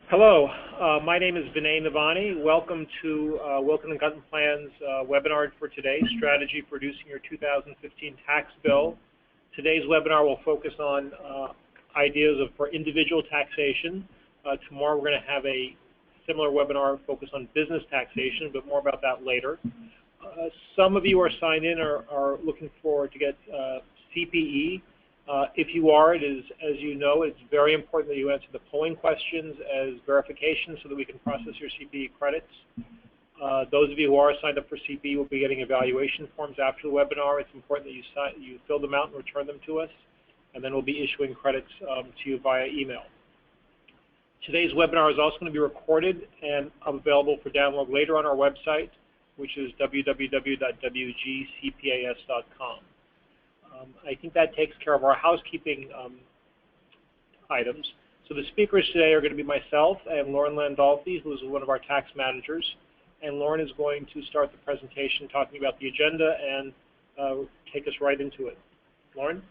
Hello, my name is Vinay Navani. Welcome to Wilkin & Gunton Plan's webinar for today, Strategy for Reducing Your 2015 Tax Bill. Today's webinar will focus on ideas for individual taxation. Tomorrow we're going to have a similar webinar focused on business taxation, but more about that later. Some of you are signed in or are looking forward to get CPE. If you are, it is, as you know, it's very important that you answer the polling questions as verification so that we can process your CPE credits. Those of you who are signed up for CPE will be getting evaluation forms after the webinar. It's important that you fill them out and return them to us, and then we'll be issuing credits to you via email. Today's webinar is also going to be recorded and available for download later on our website, which is www.wgcpas.com. I think that takes care of our housekeeping items. So the speakers today are going to be myself and Lauren Landolfi, who is one of our tax managers. And Lauren is going to start the presentation talking about the agenda and take us right into it. Lauren?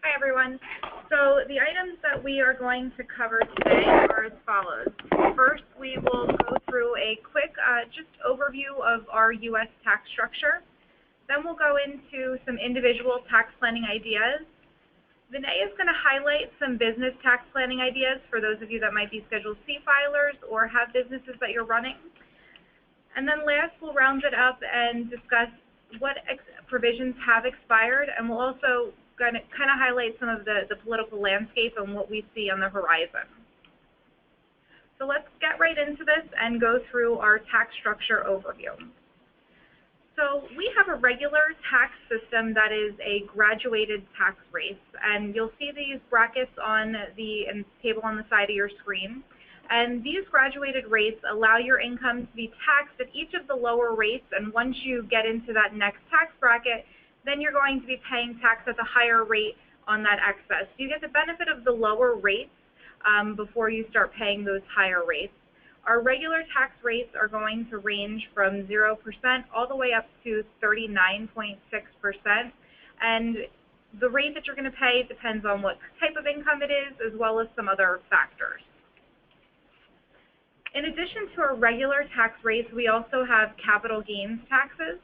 Hi, everyone. So the items that we are going to cover today are as follows. First, we will go through a quick just overview of our U.S. tax structure. Then we'll go into some individual tax planning ideas. Vinay is going to highlight some business tax planning ideas for those of you that might be Schedule C filers or have businesses that you're running. And then last, we'll round it up and discuss what provisions have expired, and we'll also kind of highlight some of the political landscape and what we see on the horizon. So let's get right into this and go through our tax structure overview. So we have a regular tax system that is a graduated tax rate, and you'll see these brackets on the table on the side of your screen. And these graduated rates allow your income to be taxed at each of the lower rates, and once you get into that next tax bracket, then you're going to be paying tax at the higher rate on that excess. You get the benefit of the lower rates before you start paying those higher rates. Our regular tax rates are going to range from 0% all the way up to 39.6%, and the rate that you're going to pay depends on what type of income it is, as well as some other factors. In addition to our regular tax rates, we also have capital gains taxes.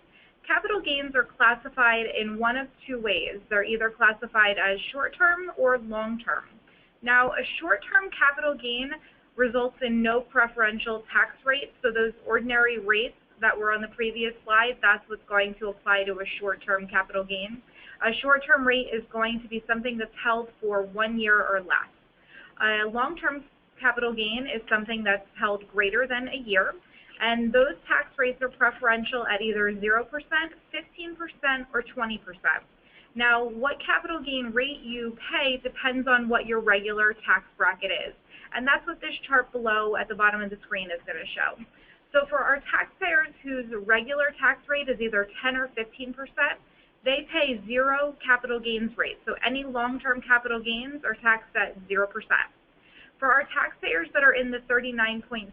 Capital gains are classified in one of two ways. They're either classified as short-term or long-term. Now, a short-term capital gain results in no preferential tax rate, so those ordinary rates that were on the previous slide, that's what's going to apply to a short-term capital gain. A short-term rate is going to be something that's held for 1 year or less. A long-term capital gain is something that's held greater than a year, and those tax rates are preferential at either 0%, 15%, or 20%. Now, what capital gain rate you pay depends on what your regular tax bracket is. And that's what this chart below at the bottom of the screen is going to show. So for our taxpayers whose regular tax rate is either 10 or 15%, they pay 0 capital gains rate. So any long-term capital gains are taxed at 0%. For our taxpayers that are in the 39.6%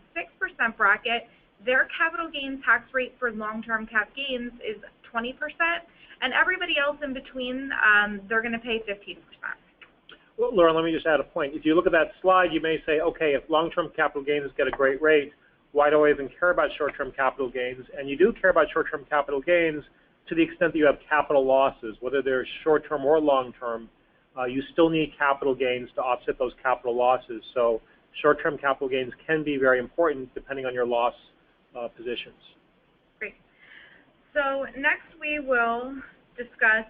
bracket, their capital gain tax rate for long-term cap gains is 20%, and everybody else in between, they're going to pay 15%. Well, Lauren, let me just add a point. If you look at that slide, you may say, okay, if long-term capital gains get a great rate, why do I even care about short-term capital gains? And you do care about short-term capital gains to the extent that you have capital losses, whether they're short-term or long-term. You still need capital gains to offset those capital losses. So short-term capital gains can be very important depending on your loss positions. Great. So next we will discuss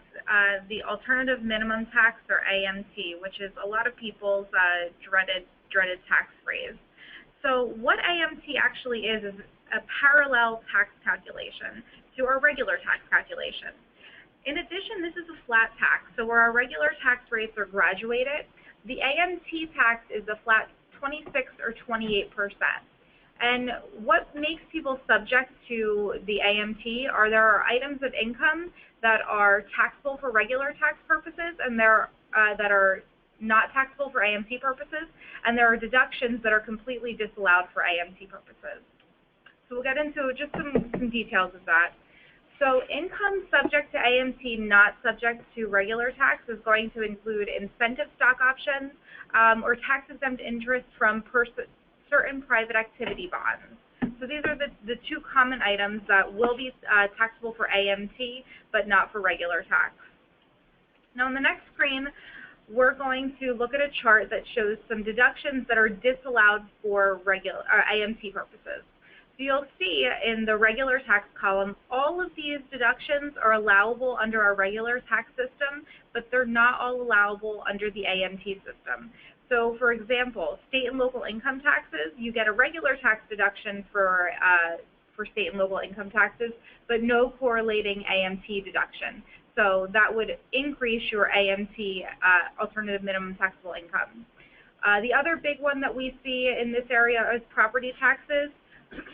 the alternative minimum tax, or AMT, which is a lot of people's dreaded tax phrase. So what AMT actually is a parallel tax calculation to our regular tax calculation. In addition, this is a flat tax. So where our regular tax rates are graduated, the AMT tax is a flat 26 or 28%. And what makes people subject to the AMT are there are items of income that are taxable for regular tax purposes, and there that are not taxable for AMT purposes, and there are deductions that are completely disallowed for AMT purposes. So we'll get into just some details of that. So income subject to AMT, not subject to regular tax, is going to include incentive stock options or tax-exempt interest from certain private activity bonds. So these are the two common items that will be taxable for AMT, but not for regular tax. Now on the next screen, we're going to look at a chart that shows some deductions that are disallowed for AMT purposes. So you'll see in the regular tax column, all of these deductions are allowable under our regular tax system, but they're not all allowable under the AMT system. So for example, state and local income taxes, you get a regular tax deduction for state and local income taxes, but no correlating AMT deduction. So that would increase your AMT, alternative minimum taxable income. The other big one that we see in this area is property taxes.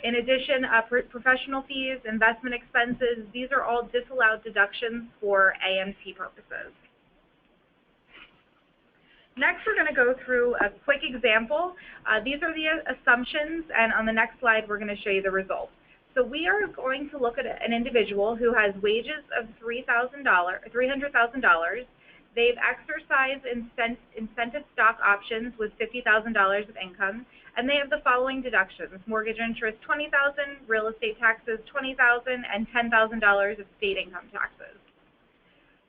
In addition, professional fees, investment expenses, these are all disallowed deductions for AMT purposes. Next, we're going to go through a quick example. These are the assumptions, and on the next slide, we're going to show you the results. So we are going to look at an individual who has wages of $300,000. They've exercised incentive stock options with $50,000 of income, and they have the following deductions: mortgage interest $20,000, real estate taxes $20,000, and $10,000 of state income taxes.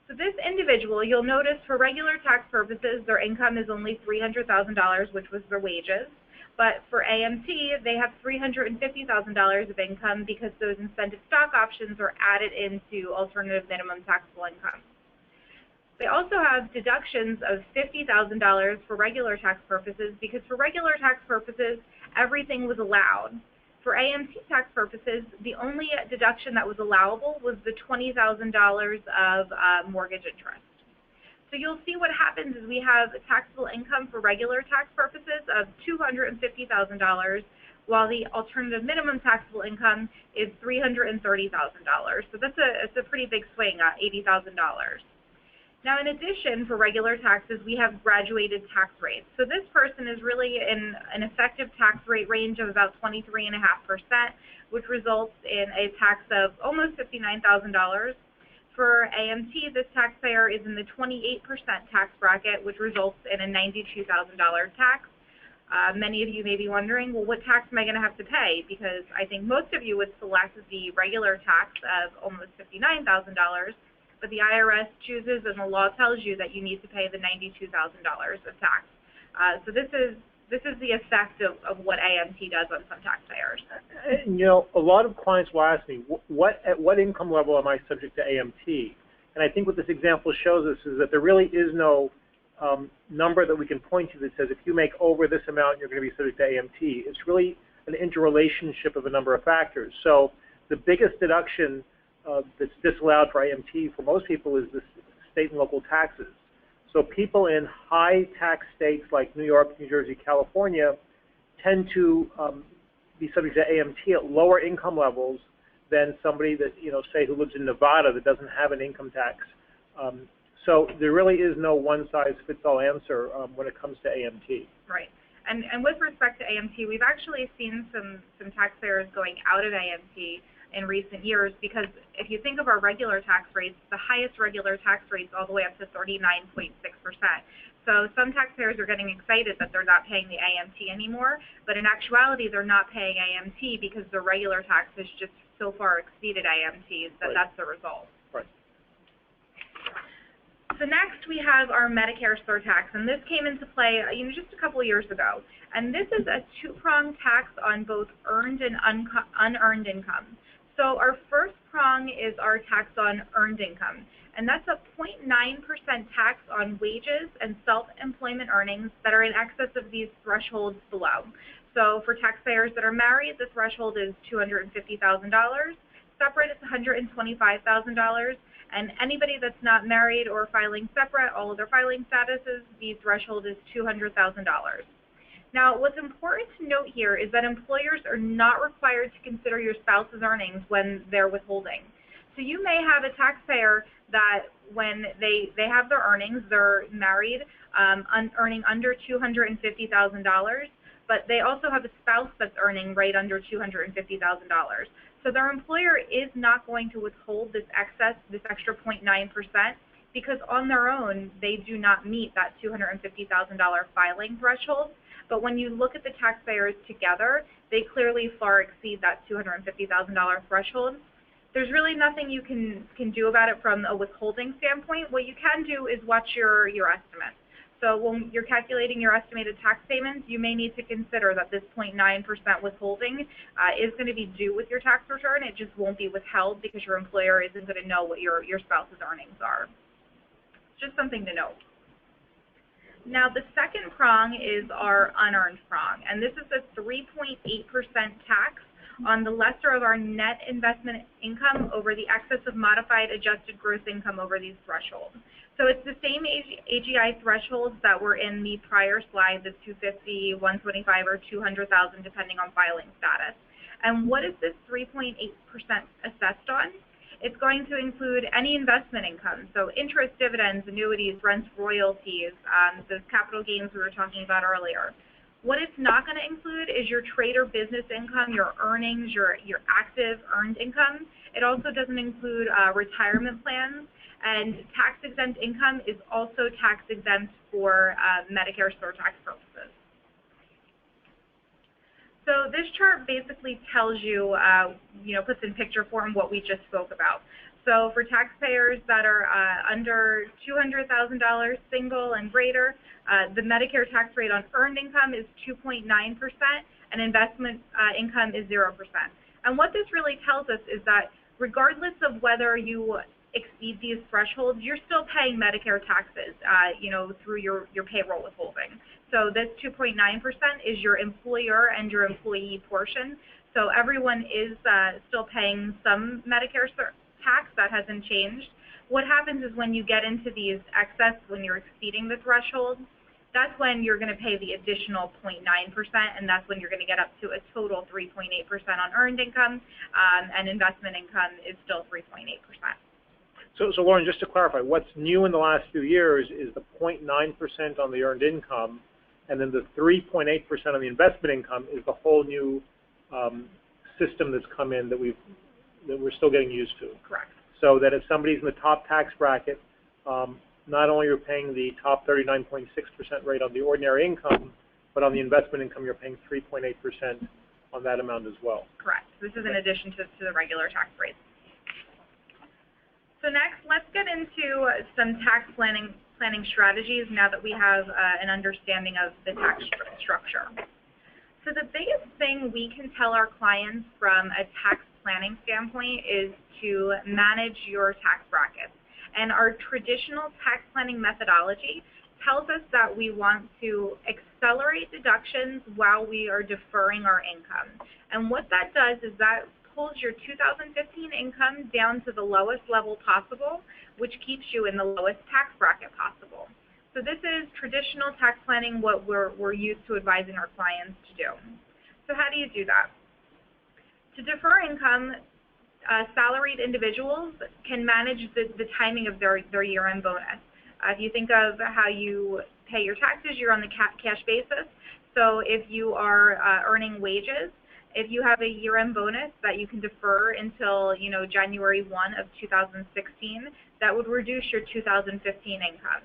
So this individual, you'll notice for regular tax purposes, their income is only $300,000, which was their wages. But for AMT, they have $350,000 of income because those incentive stock options are added into alternative minimum taxable income. They also have deductions of $50,000 for regular tax purposes because for regular tax purposes, everything was allowed. For AMT tax purposes, the only deduction that was allowable was the $20,000 of mortgage interest. So you'll see what happens is we have a taxable income for regular tax purposes of $250,000, while the alternative minimum taxable income is $330,000. So that's a pretty big swing, $80,000. Now, in addition, for regular taxes, we have graduated tax rates. So this person is really in an effective tax rate range of about 23.5%, which results in a tax of almost $59,000. For AMT, this taxpayer is in the 28% tax bracket, which results in a $92,000 tax. Many of you may be wondering, well, what tax am I going to have to pay? Because I think most of you would select the regular tax of almost $59,000, but the IRS chooses and the law tells you that you need to pay the $92,000 of tax. So this is the effect of what AMT does on some taxpayers. You know, a lot of clients will ask me, at what income level am I subject to AMT? And I think what this example shows us is that there really is no number that we can point to that says if you make over this amount, you're going to be subject to AMT. It's really an interrelationship of a number of factors. So the biggest deduction that's disallowed for AMT for most people is the state and local taxes. So people in high tax states like New York, New Jersey, California tend to be subject to AMT at lower income levels than somebody that, say who lives in Nevada that doesn't have an income tax. So there really is no one-size-fits-all answer when it comes to AMT. Right. And with respect to AMT, we've actually seen some taxpayers going out of AMT in recent years because if you think of our regular tax rates, the highest regular tax rates all the way up to 39.6%. So some taxpayers are getting excited that they're not paying the AMT anymore, but in actuality they're not paying AMT because the regular tax has just so far exceeded AMT that that's the result. Right. So next we have our Medicare surtax, and this came into play just a couple of years ago. And this is a two-pronged tax on both earned and unearned income. So our first prong is our tax on earned income, and that's a 0.9% tax on wages and self-employment earnings that are in excess of these thresholds below. So for taxpayers that are married, the threshold is $250,000. Separate, it's $125,000. And anybody that's not married or filing separate, all of their filing statuses, the threshold is $200,000. Now, what's important to note here is that employers are not required to consider your spouse's earnings when they're withholding. So you may have a taxpayer that when they have their earnings, they're married, earning under $250,000, but they also have a spouse that's earning right under $250,000. So their employer is not going to withhold this excess, this extra 0.9%, because on their own, they do not meet that $250,000 filing threshold. but when you look at the taxpayers together, they clearly far exceed that $250,000 threshold. There's really nothing you can do about it from a withholding standpoint. What you can do is watch your estimate. So when you're calculating your estimated tax payments, you may need to consider that this 0.9% withholding is going to be due with your tax return. It just won't be withheld because your employer isn't going to know what your spouse's earnings are. Just something to note. Now, the second prong is our unearned prong, and this is a 3.8% tax on the lesser of our net investment income over the excess of modified adjusted gross income over these thresholds. So it's the same AGI thresholds that were in the prior slide, the 250, 125, or 200,000, depending on filing status. And what is this 3.8% assessed on? It's going to include any investment income, so interest, dividends, annuities, rents, royalties, those capital gains we were talking about earlier. What it's not going to include is your trade or business income, your earnings, your active earned income. It also doesn't include retirement plans, and tax-exempt income is also tax-exempt for Medicare surtax purposes. So this chart basically tells you, puts in picture form what we just spoke about. So for taxpayers that are under $200,000 single and greater, the Medicare tax rate on earned income is 2.9%, and investment income is 0%. And what this really tells us is that regardless of whether you exceed these thresholds, you're still paying Medicare taxes, through your payroll withholding. So this 2.9% is your employer and your employee portion. So everyone is still paying some Medicare tax. That hasn't changed. What happens is when you get into these excess, when you're exceeding the threshold, that's when you're going to pay the additional 0.9%, and that's when you're going to get up to a total 3.8% on earned income, and investment income is still 3.8%. So Lauren, just to clarify, what's new in the last few years is the 0.9% on the earned income, and then the 3.8% on the investment income is the whole new system that's come in that we're still getting used to. Correct. So that if somebody's in the top tax bracket, not only are you paying the top 39.6% rate on the ordinary income, but on the investment income you're paying 3.8% on that amount as well. Correct. This is in addition to the regular tax rates. So next, let's get into some tax planning strategies now that we have an understanding of the tax structure. So the biggest thing we can tell our clients from a tax planning standpoint is to manage your tax brackets. And our traditional tax planning methodology tells us that we want to accelerate deductions while we are deferring our income. And what that does is that pulls your 2015 income down to the lowest level possible, which keeps you in the lowest tax bracket possible. So this is traditional tax planning, what we're used to advising our clients to do. So how do you do that? To defer income, salaried individuals can manage the timing of their year-end bonus. If you think of how you pay your taxes, you're on the cash basis. So if you are earning wages, if you have a year-end bonus that you can defer until January 1 of 2016, that would reduce your 2015 income.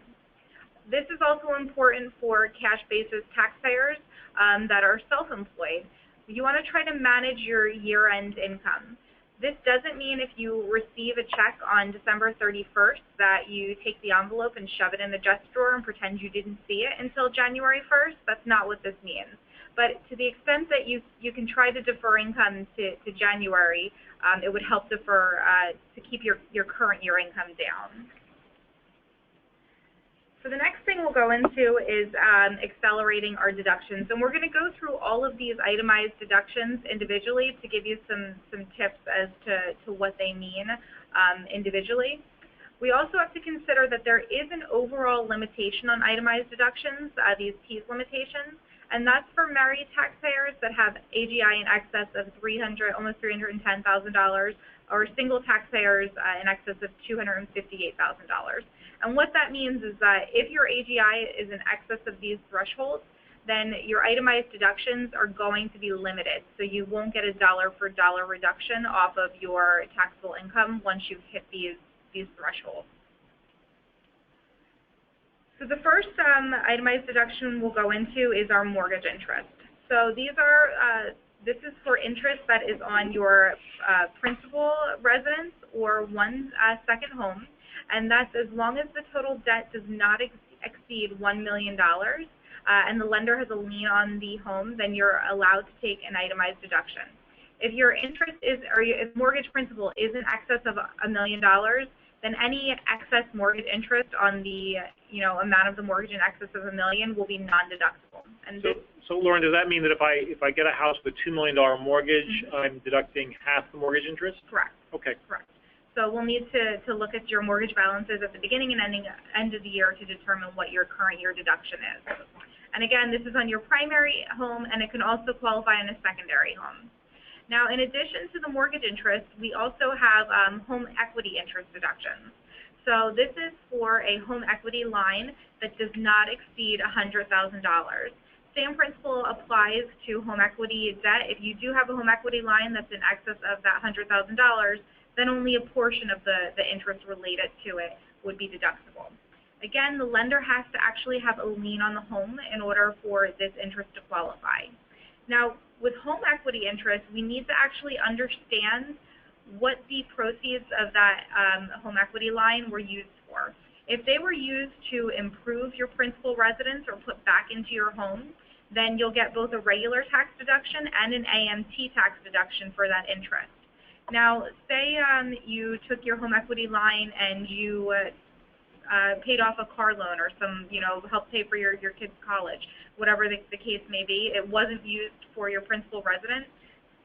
This is also important for cash basis taxpayers that are self-employed. You want to try to manage your year-end income. This doesn't mean if you receive a check on December 31st that you take the envelope and shove it in the desk drawer and pretend you didn't see it until January 1st. That's not what this means. But to the extent that you can try to defer income to January, it would help defer to keep your current year income down. So the next thing we'll go into is accelerating our deductions. And we're going to go through all of these itemized deductions individually to give you some tips as to what they mean individually. We also have to consider that there is an overall limitation on itemized deductions, these TEAS limitations, and that's for married taxpayers that have AGI in excess of almost $310,000, or single taxpayers in excess of $258,000. And what that means is that if your AGI is in excess of these thresholds, then your itemized deductions are going to be limited. So you won't get a dollar-for-dollar reduction off of your taxable income once you've hit these thresholds. So the first itemized deduction we'll go into is our mortgage interest. So these are, this is for interest that is on your principal residence or one second home, and that's as long as the total debt does not exceed $1 million, and the lender has a lien on the home, then you're allowed to take an itemized deduction. If your interest is, or if mortgage principal is in excess of $1 million, then any excess mortgage interest on the amount of the mortgage in excess of $1 million will be non-deductible. And so Lauren, does that mean that if I get a house with a $2 million mortgage, I'm deducting half the mortgage interest? Correct. Okay. Correct. So we'll need to look at your mortgage balances at the beginning and end of the year to determine what your current year deduction is. And again, this is on your primary home, and it can also qualify on a secondary home. Now, in addition to the mortgage interest, we also have home equity interest deductions. So this is for a home equity line that does not exceed $100,000. Same principle applies to home equity debt. If you do have a home equity line that's in excess of that $100,000, then only a portion of the interest related to it would be deductible. Again, the lender has to actually have a lien on the home in order for this interest to qualify. Now, with home equity interest, we need to actually understand what the proceeds of that home equity line were used for. If they were used to improve your principal residence or put back into your home, then you'll get both a regular tax deduction and an AMT tax deduction for that interest. Now, say you took your home equity line and you paid off a car loan or some, helped pay for your kid's college, whatever the case may be. It wasn't used for your principal residence.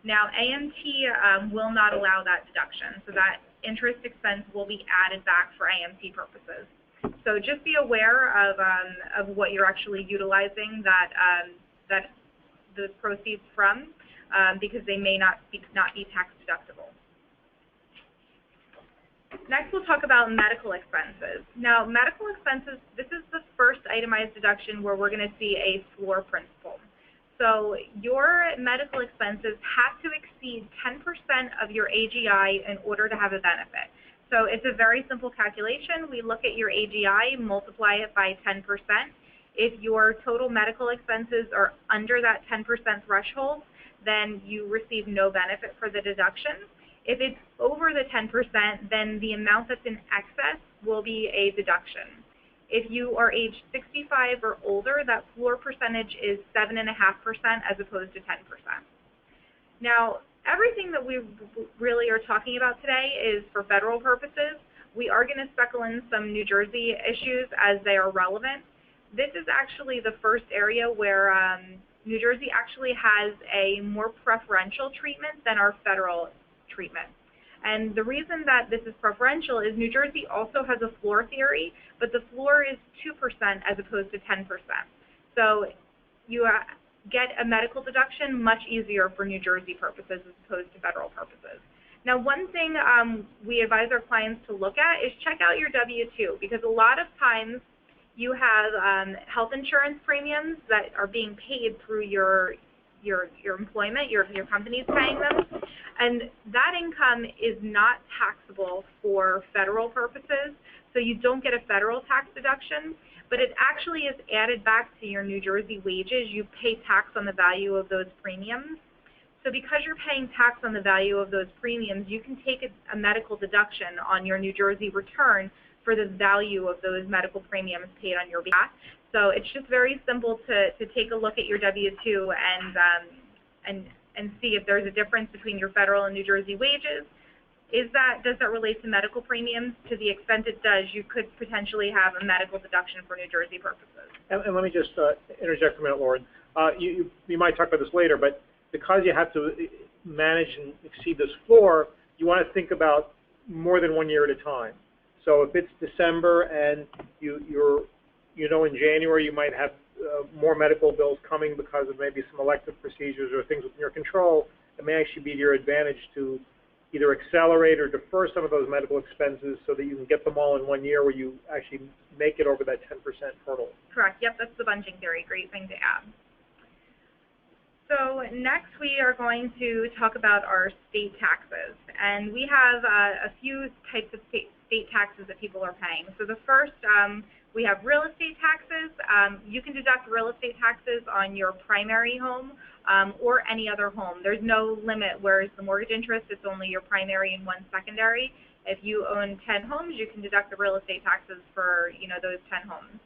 Now, AMT will not allow that deduction, so that interest expense will be added back for AMT purposes. So just be aware of what you're actually utilizing that the proceeds from, because they may not be tax deductible. Next, we'll talk about medical expenses. Now, medical expenses, this is the first itemized deduction where we're going to see a floor principal. So your medical expenses have to exceed 10% of your AGI in order to have a benefit. So it's a very simple calculation. We look at your AGI, multiply it by 10%. If your total medical expenses are under that 10% threshold, then you receive no benefit for the deduction. If it's over the 10%, then the amount that's in excess will be a deduction. If you are age 65 or older, that floor percentage is 7.5% as opposed to 10%. Now, everything that we really are talking about today is for federal purposes. We are going to speckle in some New Jersey issues as they are relevant. This is actually the first area where New Jersey actually has a more preferential treatment than our federal treatment. And the reason that this is preferential is New Jersey also has a floor theory, but the floor is 2% as opposed to 10%. So you get a medical deduction much easier for New Jersey purposes as opposed to federal purposes. Now, one thing we advise our clients to look at is check out your W-2, because a lot of times you have health insurance premiums that are being paid through your employment, your company's paying them, and that income is not taxable for federal purposes, so you don't get a federal tax deduction, but it actually is added back to your New Jersey wages. You pay tax on the value of those premiums. So because you're paying tax on the value of those premiums, you can take a medical deduction on your New Jersey return for the value of those medical premiums paid on your behalf. So it's just very simple to take a look at your W-2 and see if there's a difference between your federal and New Jersey wages. Does that relate to medical premiums? To the extent it does, you could potentially have a medical deduction for New Jersey purposes. And let me just interject for a minute, Lauren. You might talk about this later, but because you have to manage and exceed this floor, you want to think about more than 1 year at a time. So if it's December and in January you might have more medical bills coming because of maybe some elective procedures or things within your control, it may actually be to your advantage to either accelerate or defer some of those medical expenses so that you can get them all in 1 year where you actually make it over that 10% hurdle. Correct. Yep, that's the bunching theory. Great thing to add. So next we are going to talk about our state taxes. And we have a few types of state taxes that people are paying. So the first We have real estate taxes. You can deduct real estate taxes on your primary home or any other home. There's no limit, whereas the mortgage interest, it's only your primary and one secondary. If you own 10 homes, you can deduct the real estate taxes for, those 10 homes.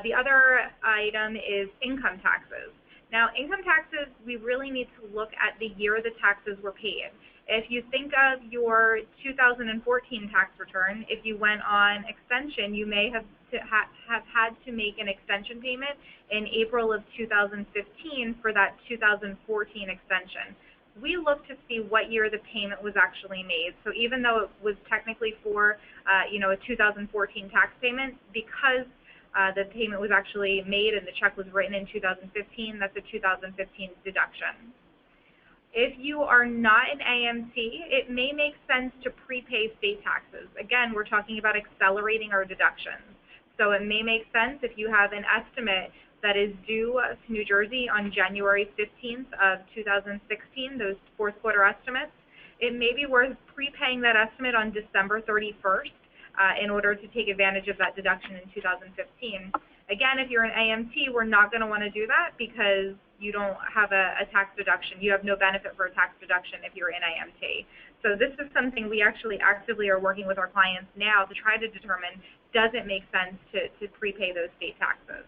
The other item is income taxes. Now, income taxes, we really need to look at the year the taxes were paid. If you think of your 2014 tax return, if you went on extension, you may have had to make an extension payment in April of 2015 for that 2014 extension. We look to see what year the payment was actually made. So even though it was technically for, a 2014 tax payment, because the payment was actually made and the check was written in 2015, that's a 2015 deduction. If you are not an AMT, it may make sense to prepay state taxes. Again, we're talking about accelerating our deductions. So it may make sense if you have an estimate that is due to New Jersey on January 15th of 2016, those fourth quarter estimates, it may be worth prepaying that estimate on December 31st in order to take advantage of that deduction in 2015. Again, if you're an AMT, we're not going to want to do that because you don't have a tax deduction. You have no benefit for a tax deduction if you're in AMT. So this is something we actually actively are working with our clients now to try to determine, does it make sense to prepay those state taxes?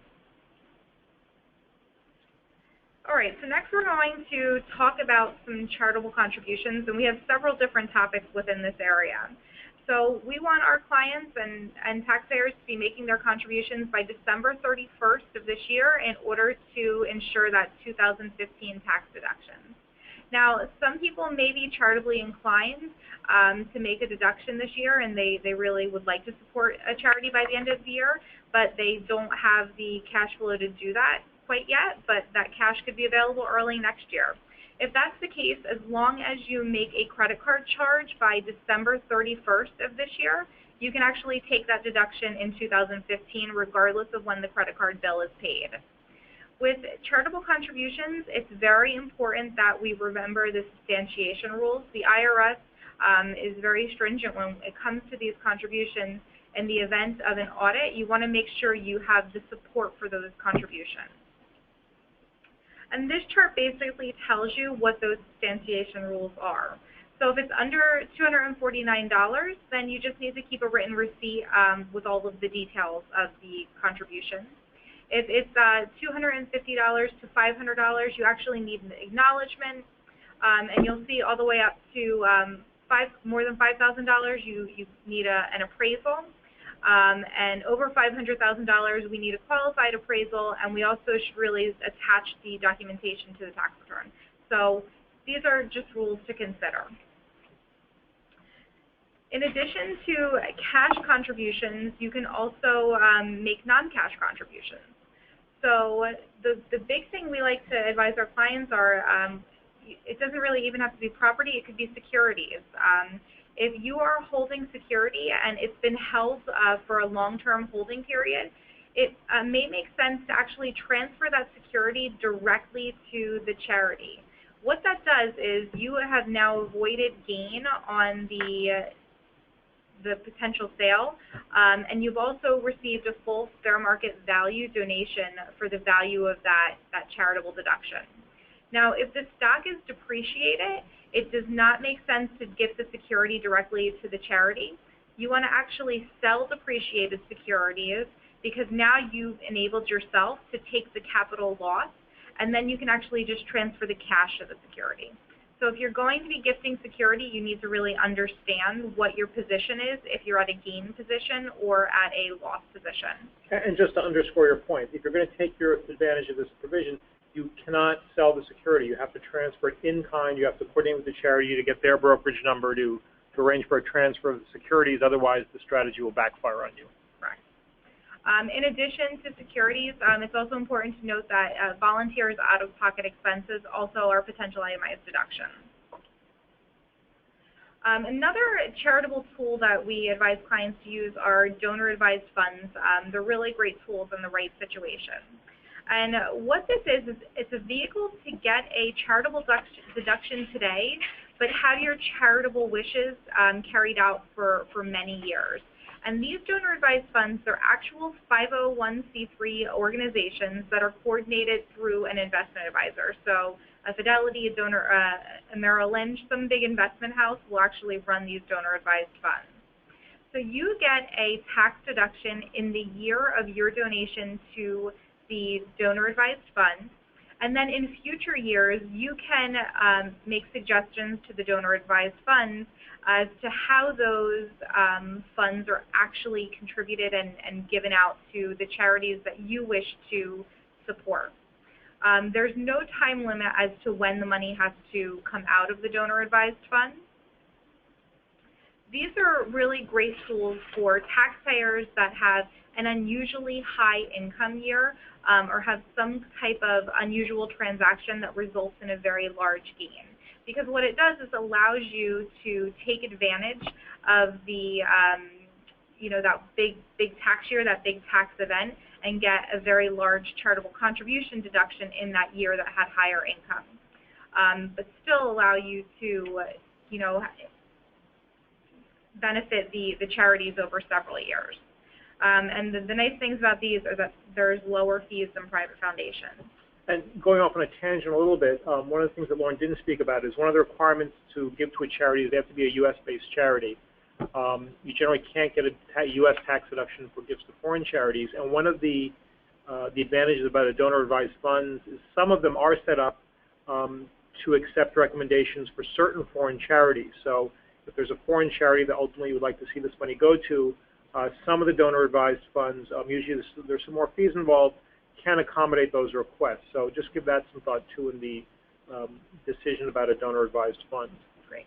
All right, so next we're going to talk about some charitable contributions, and we have several different topics within this area. So we want our clients and taxpayers to be making their contributions by December 31st of this year in order to ensure that 2015 tax deductions. Now, some people may be charitably inclined to make a deduction this year, and they really would like to support a charity by the end of the year, but they don't have the cash flow to do that quite yet, but that cash could be available early next year. If that's the case, as long as you make a credit card charge by December 31st of this year, you can actually take that deduction in 2015 regardless of when the credit card bill is paid. With charitable contributions, it's very important that we remember the substantiation rules. The IRS is very stringent when it comes to these contributions. In the event of an audit, you want to make sure you have the support for those contributions. And this chart basically tells you what those substantiation rules are. So if it's under $249, then you just need to keep a written receipt with all of the details of the contribution. If it's $250 to $500, you actually need an acknowledgement, and you'll see all the way up to more than $5,000, you need an appraisal. And over $500,000, we need a qualified appraisal, and we also should really attach the documentation to the tax return. So these are just rules to consider. In addition to cash contributions, you can also make non-cash contributions. So the big thing we like to advise our clients are, it doesn't really even have to be property, it could be securities. If you are holding security and it's been held for a long-term holding period, it may make sense to actually transfer that security directly to the charity. What that does is you have now avoided gain on the potential sale, and you've also received a full fair market value donation for the value of that charitable deduction. Now, if the stock is depreciated, it does not make sense to gift the security directly to the charity. You want to actually sell depreciated securities because now you've enabled yourself to take the capital loss, and then you can actually just transfer the cash of the security. So if you're going to be gifting security, you need to really understand what your position is, if you're at a gain position or at a loss position. And just to underscore your point, if you're going to take your advantage of this provision, you cannot sell the security. You have to transfer it in kind. You have to coordinate with the charity to get their brokerage number to arrange for a transfer of the securities. Otherwise, the strategy will backfire on you. Correct. In addition to securities, it's also important to note that volunteers' out-of-pocket expenses also are potential itemized deductions. Another charitable tool that we advise clients to use are donor-advised funds. They're really great tools in the right situation. And what this is it's a vehicle to get a charitable deduction today, but have your charitable wishes carried out for many years. And these donor-advised funds are actual 501c3 organizations that are coordinated through an investment advisor. So a Fidelity, a Merrill Lynch, some big investment house will actually run these donor-advised funds. So you get a tax deduction in the year of your donation to the donor-advised fund. And then in future years, you can make suggestions to the donor-advised funds as to how those funds are actually contributed and given out to the charities that you wish to support. There's no time limit as to when the money has to come out of the donor-advised fund. These are really great tools for taxpayers that have an unusually high income year or have some type of unusual transaction that results in a very large gain. Because what it does is allows you to take advantage of the, that big tax year, that big tax event, and get a very large charitable contribution deduction in that year that had higher income, but still allow you to, benefit the charities over several years. And the nice things about these are that there's lower fees than private foundations. And going off on a tangent a little bit, one of the things that Lauren didn't speak about is one of the requirements to give to a charity is they have to be a U.S.-based charity. You generally can't get a U.S. tax deduction for gifts to foreign charities, and one of the advantages about a donor-advised funds is some of them are set up to accept recommendations for certain foreign charities. So if there's a foreign charity that ultimately you would like to see this money go to, some of the donor-advised funds, usually there's some more fees involved, can accommodate those requests. So just give that some thought, too, in the decision about a donor-advised fund. Great.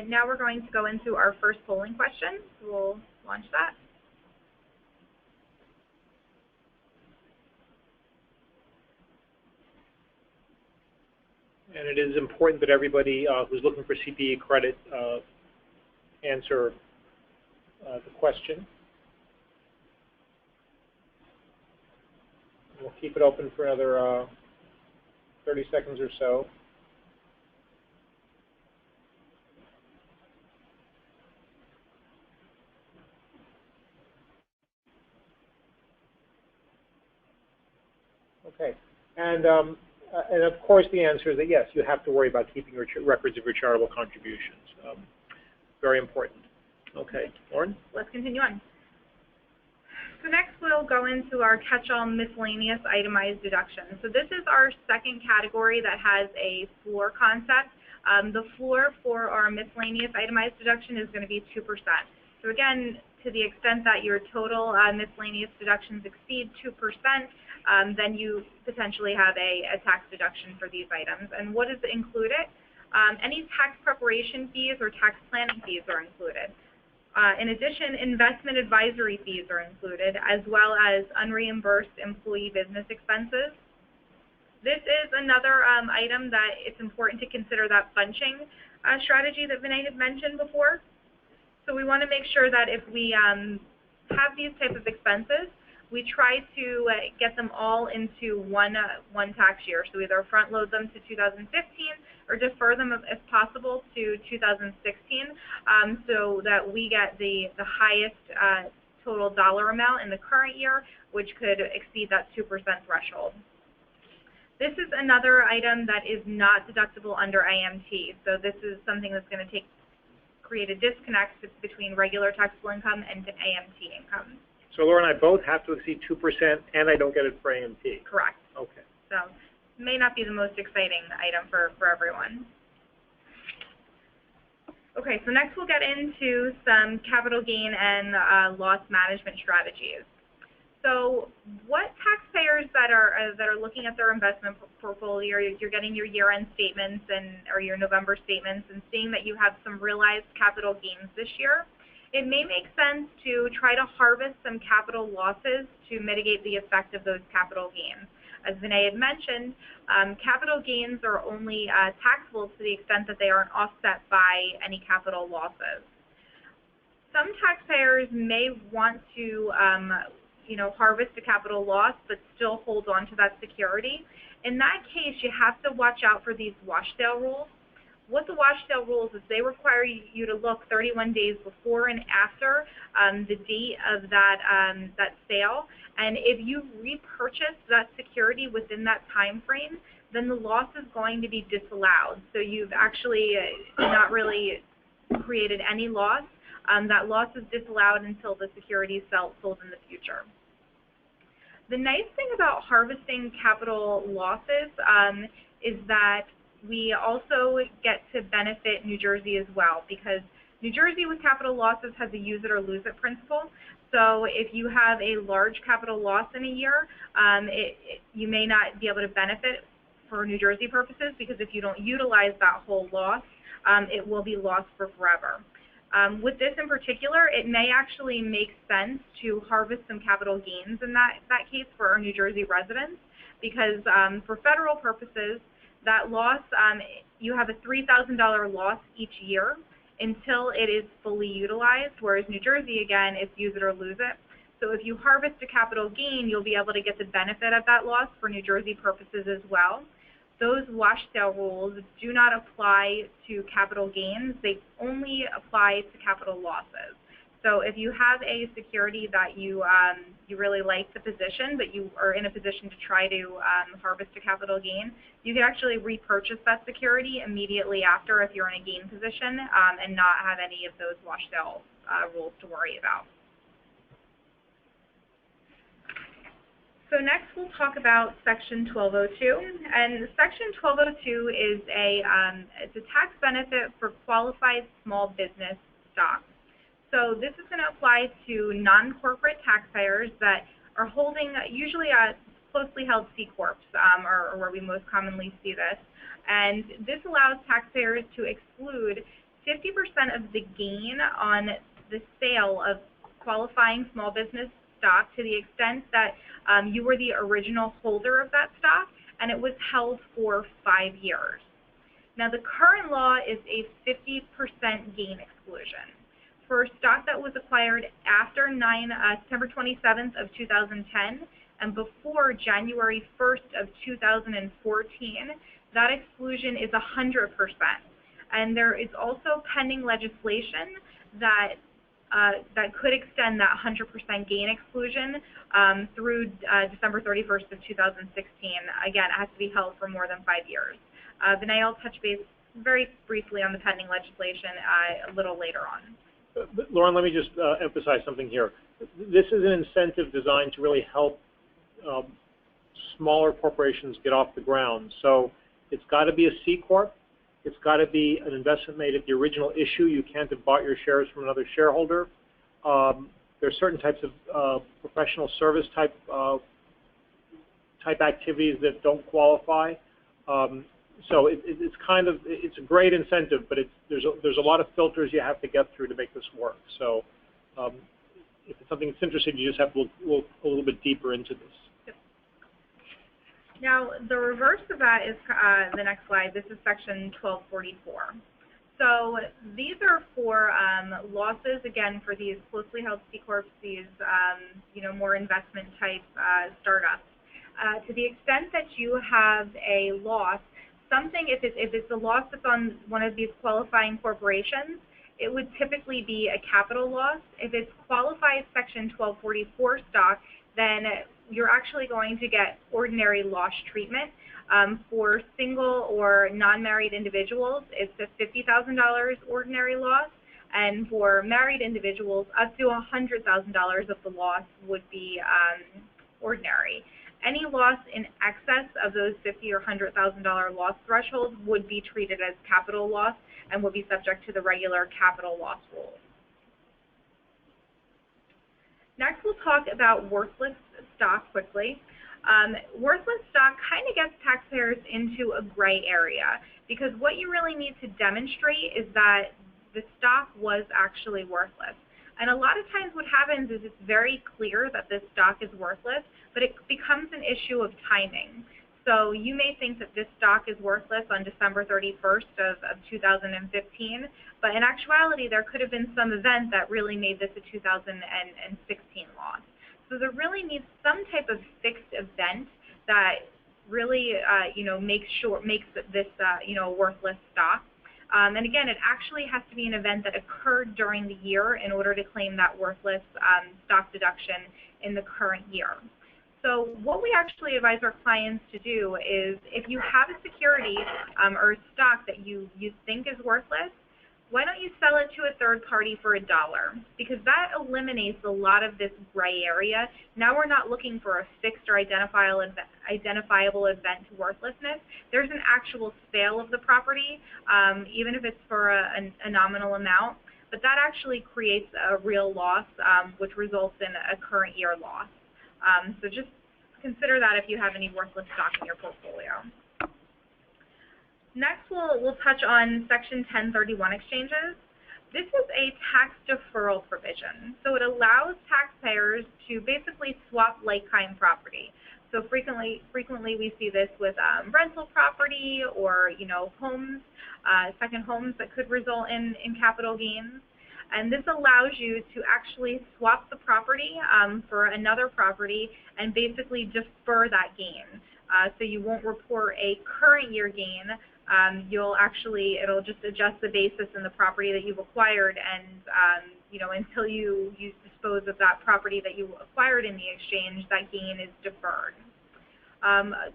Now we're going to go into our first polling question. We'll launch that. And it is important that everybody who's looking for CPA credit answer the question. We'll keep it open for another 30 seconds or so. Okay. And of course, the answer is that yes, you have to worry about keeping your records of your charitable contributions. Very important. Okay, Lauren? Let's continue on. So next we'll go into our catch-all miscellaneous itemized deductions. So this is our second category that has a floor concept. The floor for our miscellaneous itemized deduction is going to be 2%. So again, to the extent that your total miscellaneous deductions exceed 2%, then you potentially have a tax deduction for these items. And what is included? Any tax preparation fees or tax planning fees are included. In addition, investment advisory fees are included, as well as unreimbursed employee business expenses. This is another item that it's important to consider, that bunching strategy that Vinay had mentioned before. So we want to make sure that if we have these type of expenses, we try to get them all into one tax year. So either front load them to 2015 or defer them if possible to 2016, so that we get the highest total dollar amount in the current year, which could exceed that 2% threshold. This is another item that is not deductible under AMT. So this is something that's going to create a disconnect between regular taxable income and AMT income. So Laura and I both have to exceed 2%, and I don't get it for AMT. Correct. Okay. So may not be the most exciting item for everyone. Okay, so next we'll get into some capital gain and loss management strategies. So what taxpayers that are looking at their investment portfolio, you're getting your year-end statements or your November statements and seeing that you have some realized capital gains this year, it may make sense to try to harvest some capital losses to mitigate the effect of those capital gains. As Vinay had mentioned, capital gains are only taxable to the extent that they aren't offset by any capital losses. Some taxpayers may want to harvest a capital loss but still hold on to that security. In that case, you have to watch out for these wash sale rules. what the wash sale rules is, they require you to look 31 days before and after the date of that sale. And if you repurchase that security within that time frame, then the loss is going to be disallowed. So you've actually not really created any loss. That loss is disallowed until the security is sold in the future. The nice thing about harvesting capital losses is that we also get to benefit New Jersey as well, because New Jersey with capital losses has a use it or lose it principle. So if you have a large capital loss in a year, you may not be able to benefit for New Jersey purposes, because if you don't utilize that whole loss, it will be lost for forever. With this in particular, it may actually make sense to harvest some capital gains in that case for our New Jersey residents, because for federal purposes, that loss, you have a $3,000 loss each year until it is fully utilized, whereas New Jersey, again, it's use it or lose it. So if you harvest a capital gain, you'll be able to get the benefit of that loss for New Jersey purposes as well. Those wash sale rules do not apply to capital gains. They only apply to capital losses. So if you have a security that you really like the position, but you are in a position to try to harvest a capital gain, you can actually repurchase that security immediately after if you're in a gain position and not have any of those wash sale rules to worry about. So next we'll talk about Section 1202, and Section 1202 is it's a tax benefit for qualified small business stocks. So this is going to apply to non-corporate taxpayers that are holding usually closely held C corps, or where we most commonly see this, and this allows taxpayers to exclude 50% of the gain on the sale of qualifying small business stock to the extent that you were the original holder of that stock and it was held for 5 years. Now the current law is a 50% gain exclusion. For stock that was acquired after September 27th of 2010 and before January 1st of 2014, that exclusion is 100%. And there is also pending legislation that could extend that 100% gain exclusion through December 31st of 2016. Again, it has to be held for more than 5 years. Vinay, I'll touch base very briefly on the pending legislation a little later on. Lauren, let me just emphasize something here. This is an incentive designed to really help smaller corporations get off the ground. So it's got to be a C Corp. It's got to be an investment made at the original issue. You can't have bought your shares from another shareholder. There are certain types of professional service type activities that don't qualify. So it's a great incentive, but there's a lot of filters you have to get through to make this work. So if it's something that's interesting, you just have to look a little bit deeper into this. Yep. Now, the reverse of that is the next slide. This is Section 1244. So these are for losses, again, for these closely held C corps, these more investment type startups. To the extent that you have a loss, if it's a loss that's on one of these qualifying corporations, it would typically be a capital loss. If it's qualified Section 1244 stock, then you're actually going to get ordinary loss treatment. For single or non-married individuals, it's a $50,000 ordinary loss, and for married individuals, up to $100,000 of the loss would be ordinary. Any loss in excess of those $50,000 or $100,000 loss thresholds would be treated as capital loss and would be subject to the regular capital loss rules. Next, we'll talk about worthless stock quickly. Worthless stock kind of gets taxpayers into a gray area because what you really need to demonstrate is that the stock was actually worthless. And a lot of times what happens is it's very clear that this stock is worthless, but it becomes an issue of timing. So you may think that this stock is worthless on December 31st of 2015, but in actuality there could have been some event that really made this a 2016 loss. So there really needs some type of fixed event that really makes this a worthless stock. And again, it actually has to be an event that occurred during the year in order to claim that worthless stock deduction in the current year. So what we actually advise our clients to do is, if you have a security or stock that you think is worthless, why don't you sell it to a third party for $1? Because that eliminates a lot of this gray area. Now we're not looking for a fixed or identifiable event to worthlessness. There's an actual sale of the property, even if it's for a nominal amount. But that actually creates a real loss, which results in a current year loss. So just consider that if you have any worthless stock in your portfolio. Next, we'll touch on Section 1031 exchanges. This is a tax deferral provision. So it allows taxpayers to basically swap like-kind property. So frequently we see this with rental property or, homes, second homes that could result in capital gains. And this allows you to actually swap the property for another property and basically defer that gain. So you won't report a current year gain. It'll just adjust the basis in the property that you've acquired, and until you dispose of that property that you acquired in the exchange, that gain is deferred.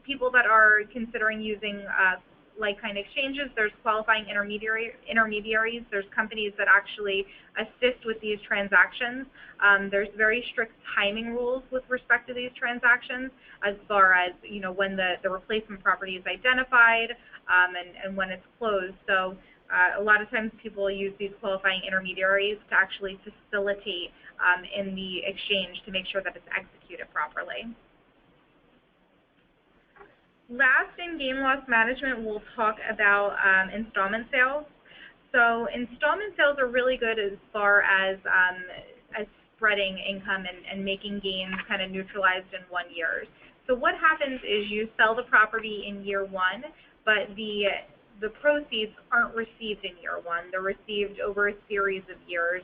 People that are considering using like-kind exchanges, there's qualifying intermediaries. There's companies that actually assist with these transactions. There's very strict timing rules with respect to these transactions, as far as when the replacement property is identified and when it's closed. So a lot of times people use these qualifying intermediaries to actually facilitate in the exchange to make sure that it's executed properly. Last, in gain loss management, we'll talk about installment sales. So installment sales are really good as far as spreading income and making gains kind of neutralized in 1 year. So what happens is you sell the property in year 1, but the proceeds aren't received in year 1. They're received over a series of years,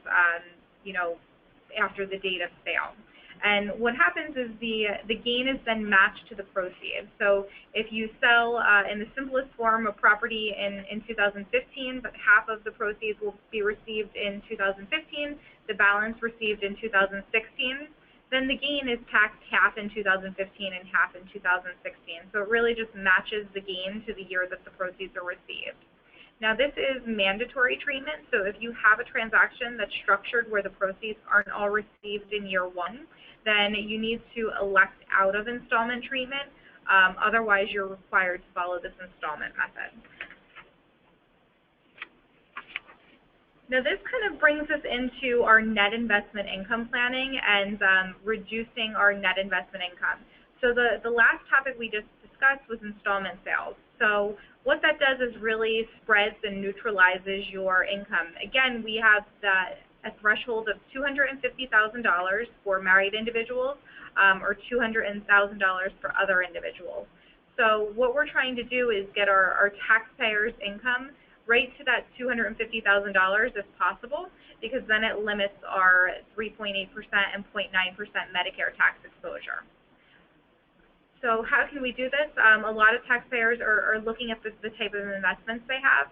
after the date of sale. And what happens is the gain is then matched to the proceeds. So if you sell, in the simplest form, a property in 2015, but half of the proceeds will be received in 2015, the balance received in 2016, then the gain is taxed half in 2015 and half in 2016. So it really just matches the gain to the year that the proceeds are received. Now, this is mandatory treatment, so if you have a transaction that's structured where the proceeds aren't all received in year 1, then you need to elect out of installment treatment. Otherwise, you're required to follow this installment method. Now, this kind of brings us into our net investment income planning and reducing our net investment income. So the last topic we just discussed was installment sales. So what that does is really spreads and neutralizes your income. Again, we have a threshold of $250,000 for married individuals or $200,000 for other individuals. So what we're trying to do is get our taxpayers' income right to that $250,000 if possible, because then it limits our 3.8% and 0.9% Medicare tax exposure. So how can we do this? A lot of taxpayers are looking at the type of investments they have.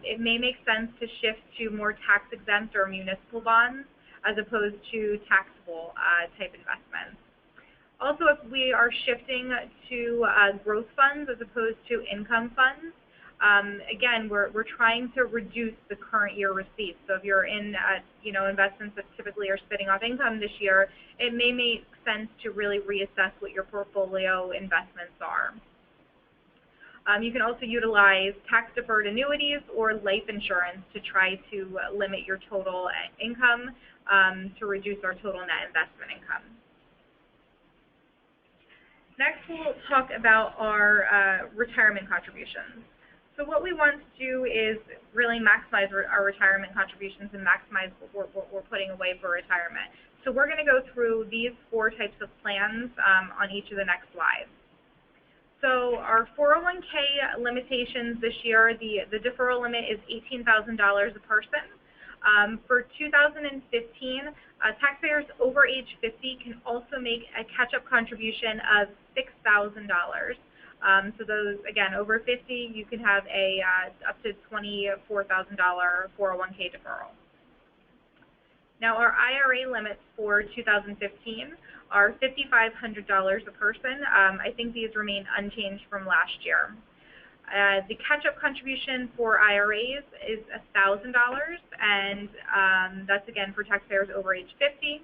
It may make sense to shift to more tax-exempt or municipal bonds as opposed to taxable type investments. Also, if we are shifting to growth funds as opposed to income funds, again, we're trying to reduce the current year receipts. So if you're in investments that typically are spitting off income this year, it may make sense to really reassess what your portfolio investments are. You can also utilize tax-deferred annuities or life insurance to try to limit your total income to reduce our total net investment income. Next, we'll talk about our retirement contributions. So what we want to do is really maximize our retirement contributions and maximize what we're putting away for retirement. So we're going to go through these 4 types of plans on each of the next slides. So our 401k limitations this year, the deferral limit is $18,000 a person. For 2015, taxpayers over age 50 can also make a catch-up contribution of $6,000. So those, again, over 50, you can have a up to $24,000 401k deferral. Now, our IRA limits for 2015 are $5,500 a person. I think these remain unchanged from last year. The catch-up contribution for IRAs is $1,000, and that's, again, for taxpayers over age 50.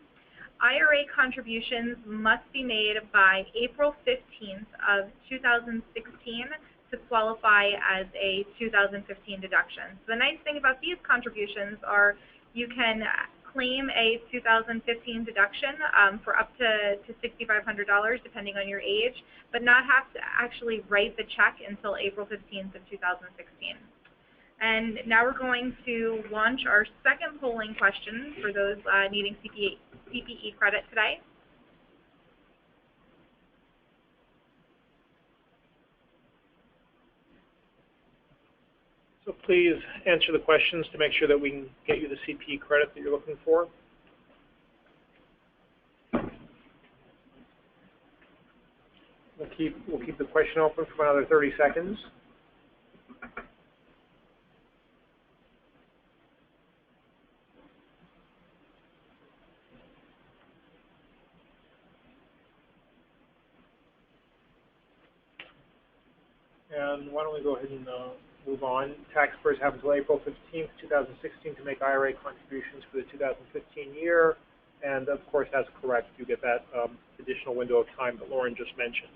IRA contributions must be made by April 15th of 2016 to qualify as a 2015 deduction. So the nice thing about these contributions are you can claim a 2015 deduction for up to $6,500 depending on your age, but not have to actually write the check until April 15th of 2016. And now we're going to launch our second polling question for those needing CPE credit today. So please answer the questions to make sure that we can get you the CPE credit that you're looking for. We'll keep the question open for another 30 seconds. And why don't we go ahead and move on. Taxpayers have until April 15th, 2016 to make IRA contributions for the 2015 year. And of course, that's correct. You get that additional window of time that Lauren just mentioned.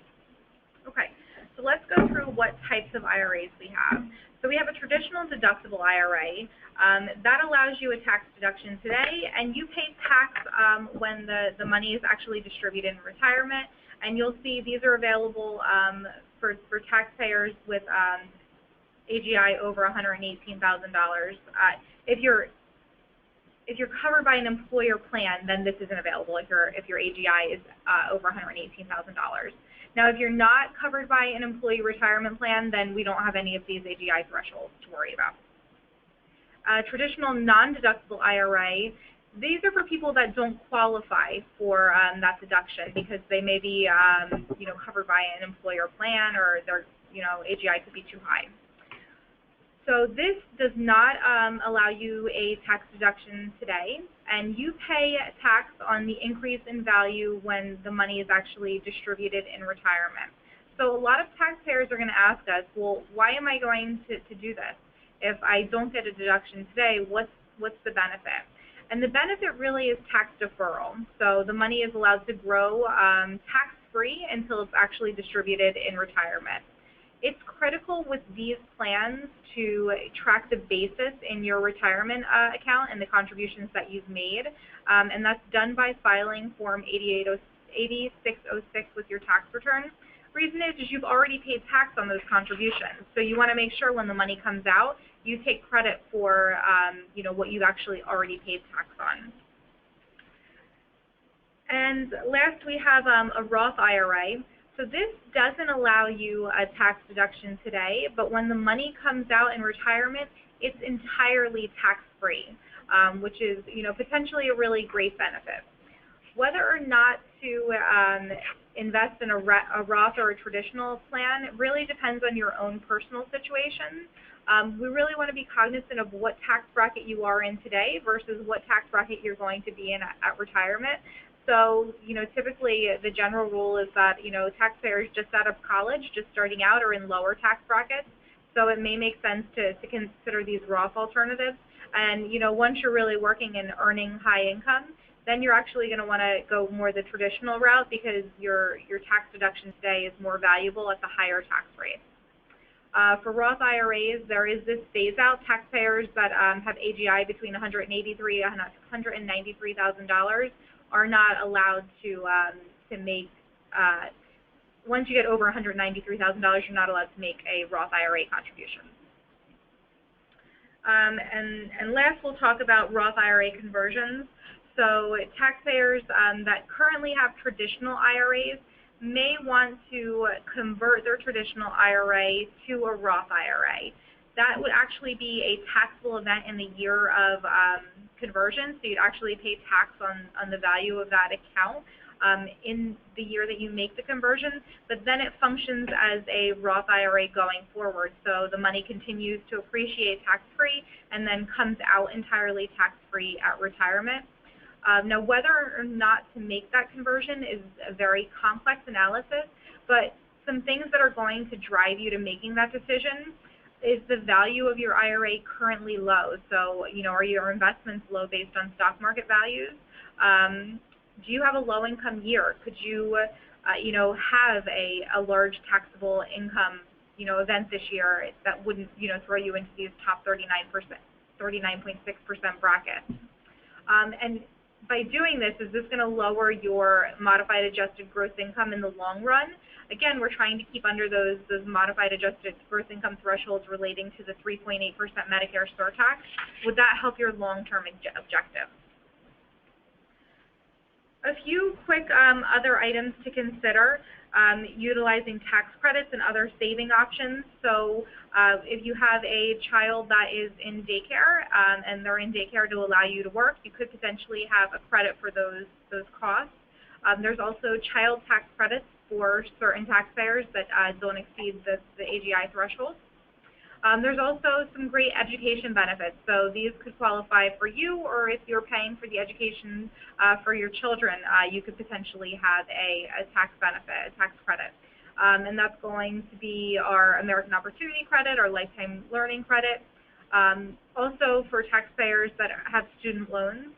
Okay, so let's go through what types of IRAs we have. So we have a traditional deductible IRA. That allows you a tax deduction today, and you pay tax when the money is actually distributed in retirement. And you'll see these are available for taxpayers with AGI over $118,000. If you're covered by an employer plan, then this isn't available if your AGI is over $118,000. Now, if you're not covered by an employee retirement plan, then we don't have any of these AGI thresholds to worry about. Traditional non-deductible IRA, these are for people that don't qualify for that deduction because they may be covered by an employer plan, or their AGI could be too high. So this does not allow you a tax deduction today, and you pay tax on the increase in value when the money is actually distributed in retirement. So a lot of taxpayers are going to ask us, well, why am I going to do this? If I don't get a deduction today, what's the benefit? And the benefit really is tax deferral. So the money is allowed to grow tax-free until it's actually distributed in retirement. It's critical with these plans to track the basis in your retirement account and the contributions that you've made, and that's done by filing Form 8606 with your tax return. Reason is you've already paid tax on those contributions, so you want to make sure when the money comes out, you take credit for what you've actually already paid tax on. And last, we have a Roth IRA. So this doesn't allow you a tax deduction today, but when the money comes out in retirement, it's entirely tax-free, which is potentially a really great benefit. Whether or not to invest in a Roth or a traditional plan really depends on your own personal situation. We really want to be cognizant of what tax bracket you are in today versus what tax bracket you're going to be in at retirement. So, typically the general rule is that, taxpayers just out of college, just starting out, are in lower tax brackets. So it may make sense to consider these Roth alternatives. And, once you're really working and earning high income, then you're actually going to want to go more the traditional route because your tax deduction today is more valuable at the higher tax rate. For Roth IRAs, there is this phase-out. Taxpayers that have AGI between $183,000 and $193,000 are not allowed to make, once you get over $193,000, you're not allowed to make a Roth IRA contribution. And last, we'll talk about Roth IRA conversions. So taxpayers that currently have traditional IRAs may want to convert their traditional IRA to a Roth IRA. That would actually be a taxable event in the year of conversion, so you'd actually pay tax on the value of that account. in the year that you make the conversion, but then it functions as a Roth IRA going forward. So the money continues to appreciate tax-free and then comes out entirely tax-free at retirement. Now, whether or not to make that conversion is a very complex analysis, but some things that are going to drive you to making that decision is the value of your IRA currently low. So, are your investments low based on stock market values? Do you have a low-income year? Could you, have a large taxable income, event this year that wouldn't, throw you into these top 39.6% brackets? And by doing this, is this going to lower your modified adjusted gross income in the long run? Again, we're trying to keep under those modified adjusted gross income thresholds relating to the 3.8% Medicare surtax. Would that help your long-term objective? A few quick other items to consider, utilizing tax credits and other saving options. So if you have a child that is in daycare and they're in daycare to allow you to work, you could potentially have a credit for those costs. There's also child tax credits for certain taxpayers that don't exceed the AGI threshold. There's also some great education benefits. So these could qualify for you, or if you're paying for the education for your children, you could potentially have a tax benefit, a tax credit. And that's going to be our American Opportunity Credit, our Lifetime Learning Credit. Also for taxpayers that have student loans,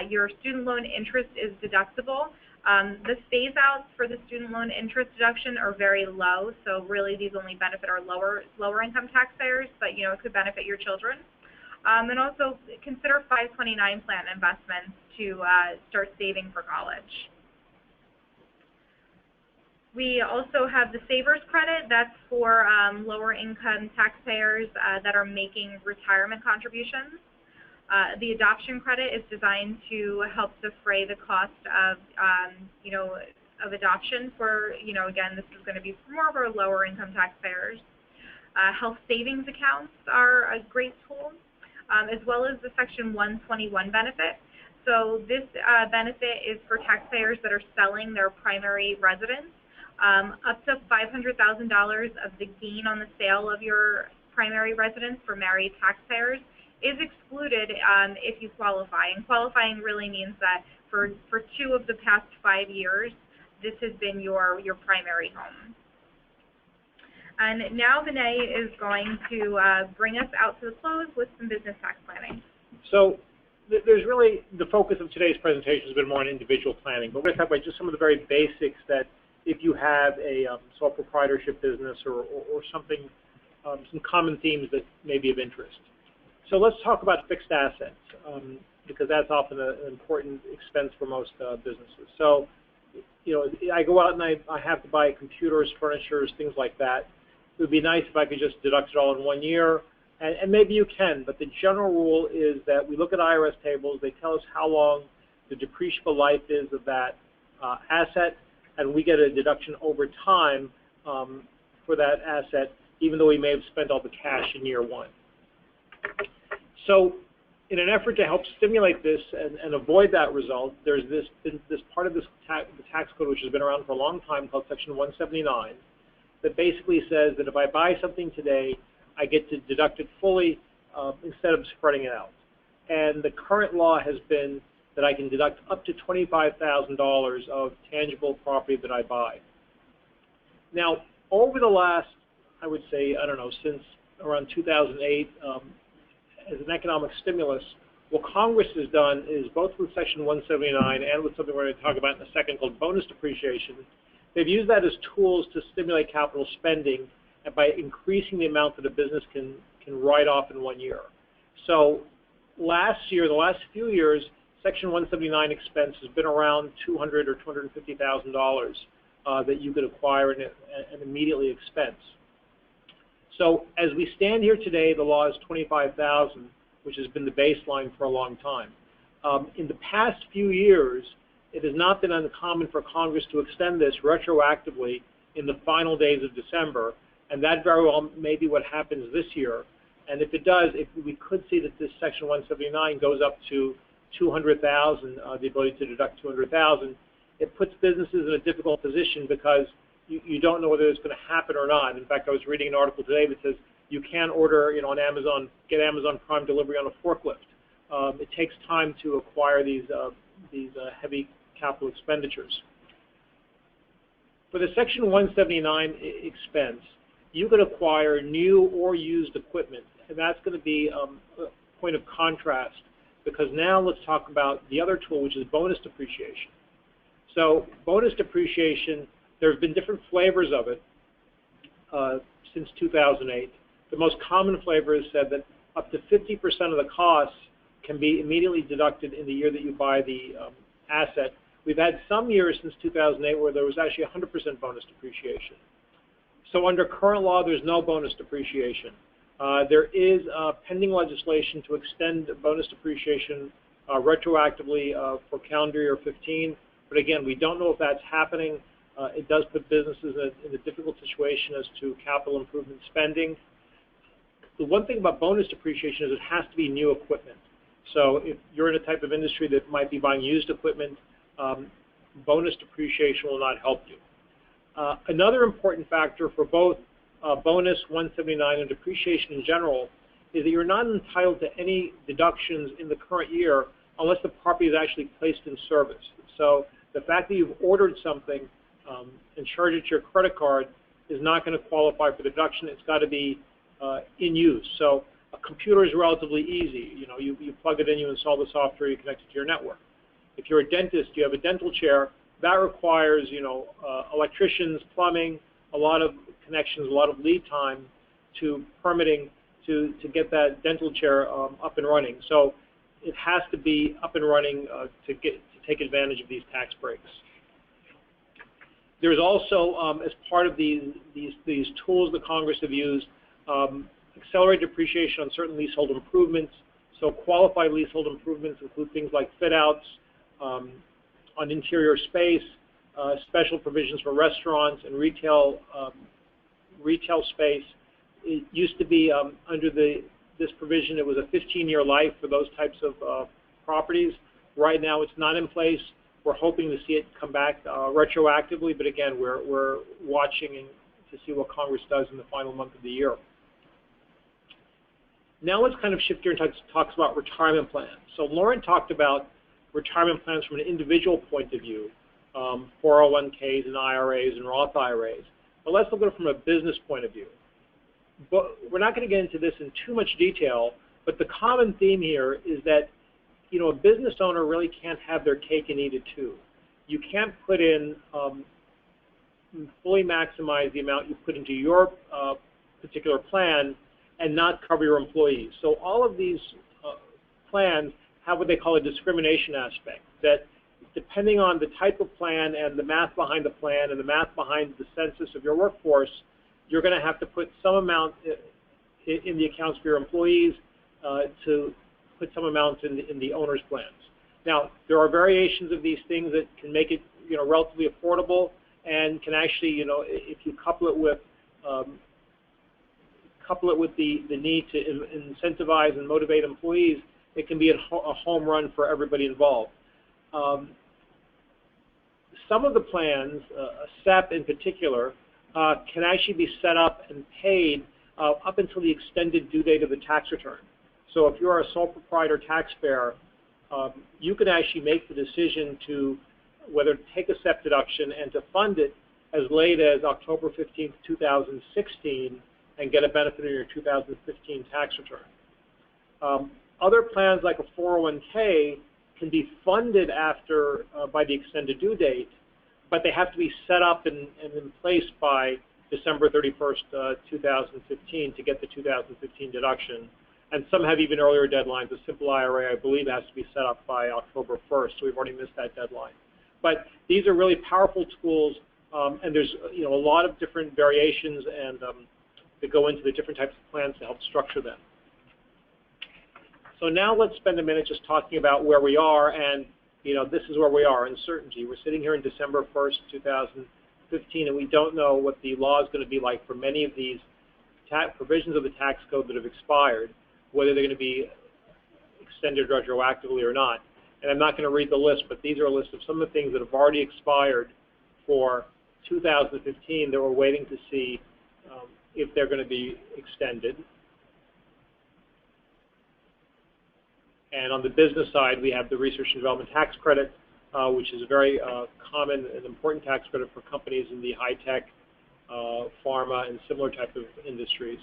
your student loan interest is deductible. The phase-outs for the student loan interest deduction are very low, so really these only benefit our lower income taxpayers, but it could benefit your children. And also consider 529 plan investments to start saving for college. We also have the Savers Credit. That's for lower income taxpayers that are making retirement contributions. The adoption credit is designed to help defray the cost of, of adoption for, again, this is going to be for more of our lower income taxpayers. Health savings accounts are a great tool, as well as the Section 121 benefit. So this benefit is for taxpayers that are selling their primary residence. Up to $500,000 of the gain on the sale of your primary residence for married taxpayers is excluded if you qualify. And qualifying really means that for 2 of the past 5 years, this has been your primary home. And now Vinay is going to bring us out to the close with some business tax planning. So there's really, the focus of today's presentation has been more on individual planning, but we're going to talk about just some of the very basics that if you have a sole proprietorship business or something, some common themes that may be of interest. So let's talk about fixed assets, because that's often an important expense for most businesses. So, I go out and I have to buy computers, furniture, things like that. It would be nice if I could just deduct it all in 1 year, and maybe you can, but the general rule is that we look at IRS tables, they tell us how long the depreciable life is of that asset, and we get a deduction over time for that asset, even though we may have spent all the cash in year 1. So in an effort to help stimulate this and avoid that result, there's this part of the tax code which has been around for a long time called Section 179 that basically says that if I buy something today, I get to deduct it fully instead of spreading it out. And the current law has been that I can deduct up to $25,000 of tangible property that I buy. Now, over the last, I would say, since around 2008, as an economic stimulus, what Congress has done is both with Section 179 and with something we're going to talk about in a second called bonus depreciation, they've used that as tools to stimulate capital spending and by increasing the amount that a business can write off in 1 year. So last year, the last few years, Section 179 expense has been around $200,000 or $250,000 that you could acquire and immediately expense. So as we stand here today, the law is $25,000, which has been the baseline for a long time. In the past few years, it has not been uncommon for Congress to extend this retroactively in the final days of December, and that very well may be what happens this year. And if it does, we could see that this Section 179 goes up to $200,000, the ability to deduct $200,000. it puts businesses in a difficult position because you don't know whether it's going to happen or not. In fact, I was reading an article today that says you can't order, on Amazon, get Amazon Prime delivery on a forklift. It takes time to acquire these heavy capital expenditures. For the Section 179 expense, you could acquire new or used equipment, and that's going to be a point of contrast, because now let's talk about the other tool, which is bonus depreciation. So bonus depreciation, there have been different flavors of it since 2008. The most common flavor has said that up to 50% of the costs can be immediately deducted in the year that you buy the asset. We've had some years since 2008 where there was actually 100% bonus depreciation. So under current law, there's no bonus depreciation. There is pending legislation to extend bonus depreciation retroactively for calendar year 15. But again, we don't know if that's happening. It does put businesses in a difficult situation as to capital improvement spending. The one thing about bonus depreciation is it has to be new equipment. So if you're in a type of industry that might be buying used equipment, bonus depreciation will not help you. Another important factor for both bonus 179 and depreciation in general is that you're not entitled to any deductions in the current year unless the property is actually placed in service. So the fact that you've ordered something and charged it to your credit card is not going to qualify for the deduction. It's got to be in use. So a computer is relatively easy. You plug it in, you install the software, you connect it to your network. If you're a dentist, you have a dental chair, that requires, electricians, plumbing, a lot of connections, a lot of lead time to permitting to get that dental chair up and running. So it has to be up and running to take advantage of these tax breaks. There's also, as part of these tools that Congress have used, accelerated depreciation on certain leasehold improvements. So qualified leasehold improvements include things like fit-outs on interior space, special provisions for restaurants and retail space. It used to be under this provision, it was a 15-year life for those types of properties. Right now, it's not in place. We're hoping to see it come back retroactively, but again, we're watching to see what Congress does in the final month of the year. Now let's kind of shift gears and talk about retirement plans. So Lauren talked about retirement plans from an individual point of view, 401ks and IRAs and Roth IRAs. But let's look at it from a business point of view. But we're not going to get into this in too much detail, but the common theme here is that a business owner really can't have their cake and eat it too. You can't put in, fully maximize the amount you put into your particular plan and not cover your employees. So all of these plans have what they call a discrimination aspect, that depending on the type of plan and the math behind the plan and the math behind the census of your workforce, you're going to have to put some amount in the accounts for your employees to put some amounts in the owner's plans. Now, there are variations of these things that can make it relatively affordable and can actually, if you couple it with the need to incentivize and motivate employees, it can be a home run for everybody involved. Some of the plans, SEP in particular, can actually be set up and paid up until the extended due date of the tax return. So if you're a sole proprietor taxpayer, you can actually make the decision to whether to take a SEP deduction and to fund it as late as October 15th, 2016, and get a benefit in your 2015 tax return. Other plans like a 401k can be funded after by the extended due date, but they have to be set up and in place by December 31st, 2015 to get the 2015 deduction. And some have even earlier deadlines. A simple IRA, I believe, has to be set up by October 1st, so we've already missed that deadline. But these are really powerful tools, and there's a lot of different variations and that go into the different types of plans to help structure them. So now let's spend a minute just talking about where we are, and this is where we are, uncertainty. We're sitting here in December 1st, 2015, and we don't know what the law is going to be like for many of these provisions of the tax code that have expired, whether they're going to be extended retroactively or not. And I'm not going to read the list, but these are a list of some of the things that have already expired for 2015 that we're waiting to see if they're going to be extended. And on the business side, we have the Research and Development Tax Credit, which is a very common and important tax credit for companies in the high-tech, pharma, and similar type of industries.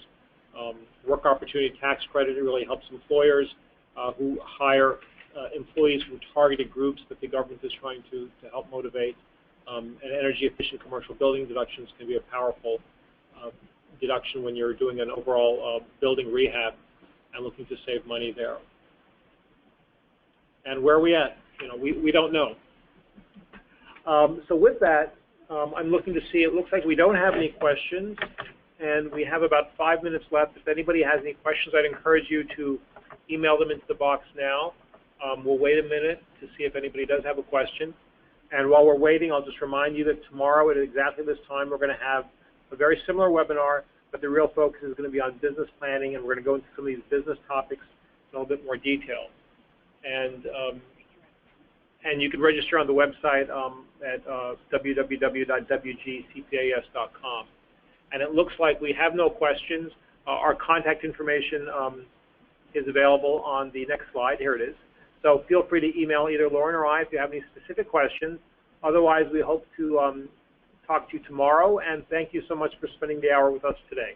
Work Opportunity Tax Credit, it really helps employers who hire employees from targeted groups that the government is trying to help motivate. And energy-efficient commercial building deductions can be a powerful deduction when you're doing an overall building rehab and looking to save money there. And where are we at? You know, we don't know. So with that, I'm looking to see, it looks like we don't have any questions, and we have about 5 minutes left. If anybody has any questions, I'd encourage you to email them into the box now. We'll wait a minute to see if anybody does have a question. And while we're waiting, I'll just remind you that tomorrow at exactly this time, we're going to have a very similar webinar, but the real focus is going to be on business planning, and we're going to go into some of these business topics in a little bit more detail. And you can register on the website at www.wgcpas.com. And it looks like we have no questions. Our contact information is available on the next slide. Here it is. So feel free to email either Lauren or I if you have any specific questions. Otherwise, we hope to talk to you tomorrow. And thank you so much for spending the hour with us today.